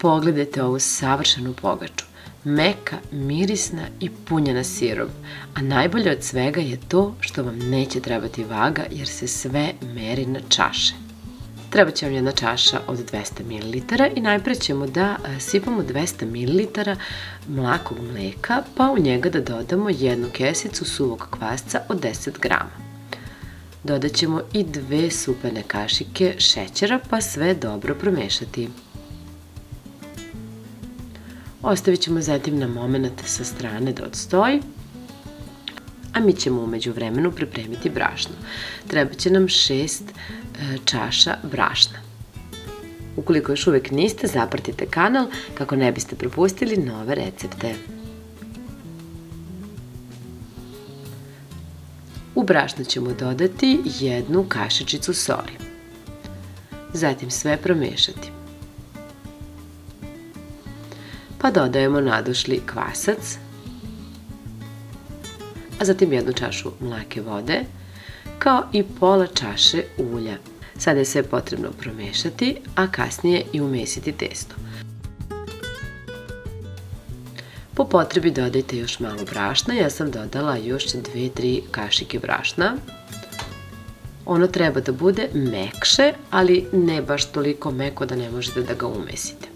Pogledajte ovu savršenu pogaču. Meka, mirisna i punjena sirom. A najbolje od svega je to što vam neće trebati vaga jer se sve meri na čaše. Treba će vam jedna čaša od 200 ml i najpre ćemo da sipamo 200 ml mlakog mleka, pa u njega da dodamo jednu kesicu suvog kvasca od 10 grama. Dodat ćemo i 2 supene kašike šećera, pa sve dobro promešati. Ostavit ćemo zatim na moment sa strane da odstoji, a mi ćemo umeđu vremenu pripremiti brašno. Treba će nam 6 čaša brašna. Ukoliko još uvek niste, zapratite kanal kako ne biste propustili nove recepte. U brašno ćemo dodati jednu kašičicu soli. Zatim sve promešati. Pa dodajemo nadošli kvasac, a zatim jednu čašu mlake vode, kao i pola čaše ulja. Sada je sve potrebno promešati, a kasnije i umesiti testo. Po potrebi dodajte još malo brašna, ja sam dodala još 2-3 kašike brašna. Ono treba da bude mekše, ali ne baš toliko meko da ne možete da ga umesite.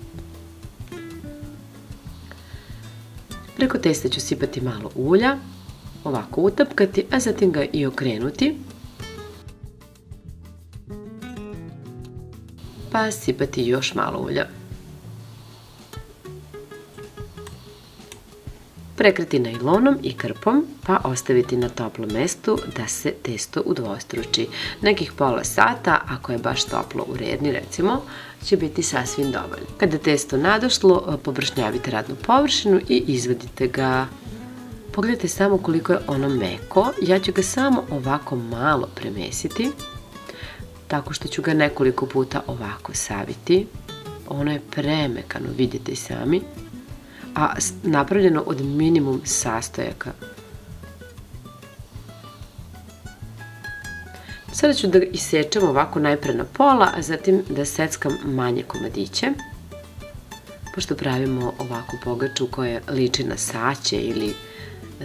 Preko testa ću sipati malo ulja, ovako utapkati, a zatim ga i okrenuti. Pa sipati još malo ulja. Prekriti najlonom i krpom, pa ostaviti na toplom mestu da se testo udvostruči. Nekih pola sata, ako je baš toplo u rerni recimo, će biti sasvim dovoljno. Kada je testo nadošlo, površnjavite radnu površinu i izvadite ga. Pogledajte samo koliko je ono meko. Ja ću ga samo ovako malo premesiti, tako što ću ga nekoliko puta ovako saviti. Ono je premekano, vidite i sami, a napravljeno od minimum sastojaka. Sada ću da isečem ovako najpre na pola, a zatim da seckam manje komadiće. Pošto pravimo ovakvu pogaču koja liči na saće ili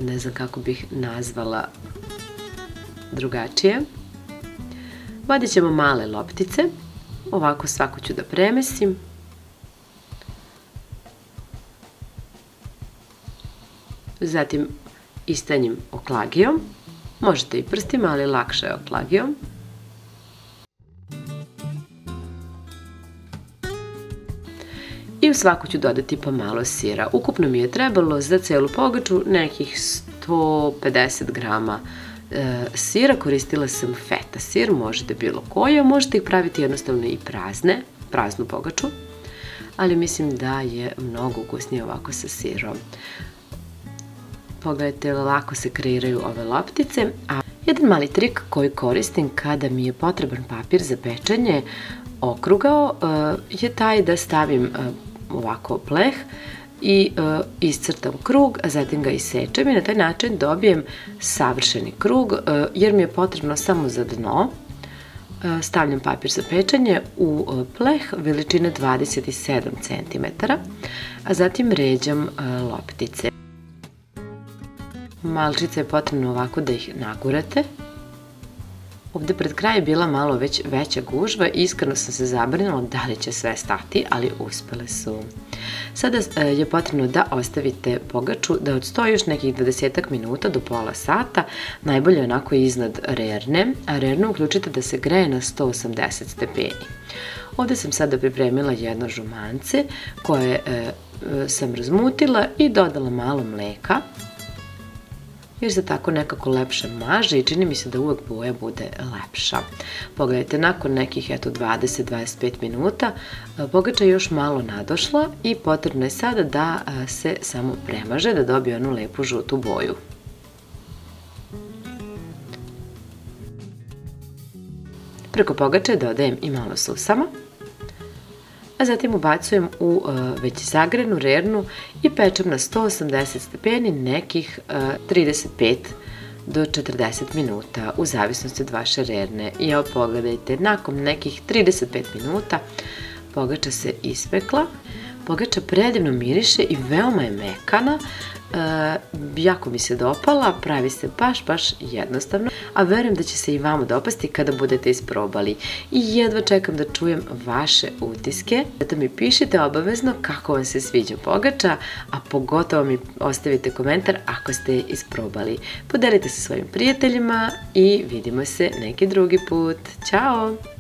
ne znam kako bih nazvala drugačije. Vadit ćemo male loptice, ovako svaku ću da premesim. Zatim istanjim oklagijom, možete i prstima, ali lakše je oklagijom. I u svaku ću dodati po malo sira. Ukupno mi je trebalo za celu pogaču nekih 150 grama sira. Koristila sam feta sir, možete bilo koji, a možete ih praviti jednostavno i praznu pogaču, ali mislim da je mnogo ukusnije ovako sa sirom. Pogledajte, lako se kreiraju ove loptice, a jedan mali trik koji koristim kada mi je potreban papir za pečenje okrugao je taj da stavim ovako pleh i iscrtam krug, a zatim ga isečem i na taj način dobijem savršeni krug, jer mi je potrebno samo za dno. Stavljam papir za pečenje u pleh veličine 27 cm, a zatim ređam loptice. Malčice je potrebno ovako da ih nagurate. Ovde pred kraj je bila malo već veća gužva i iskreno sam se zabrinula da li će sve stati, ali uspele su. Sada je potrebno da ostavite pogaču da odstoji još nekih 20 minuta do pola sata, najbolje onako iznad rerne, a rernu uključite da se greje na 180 stepeni. Ovde sam sada pripremila jedno žumance koje sam razmutila i dodala malo mleka, jer se tako nekako lepše maže i čini mi se da uvek boja bude lepša. Pogledajte, nakon nekih 20-25 minuta pogača je još malo nadošla i potrebno je sada da se samo premaže, da dobije onu lepu žutu boju. Preko pogače dodajem i malo susama, a zatim ubacujem u već zagrenu rernu i pečem na 180 stepeni nekih 35 do 40 minuta, u zavisnosti od vaše rerne. I evo pogledajte, nakon nekih 35 minuta Pogača se ispekla. Pogača predivno miriše i veoma je mekana. Jako mi se dopala, pravi se baš jednostavno, a verujem da će se i vama dopasti kada budete isprobali. I jedva čekam da čujem vaše utiske. Zato mi pišite obavezno kako vam se sviđa pogača, a pogotovo mi ostavite komentar ako ste je isprobali. Podelite se svojim prijateljima i vidimo se neki drugi put. Ćao!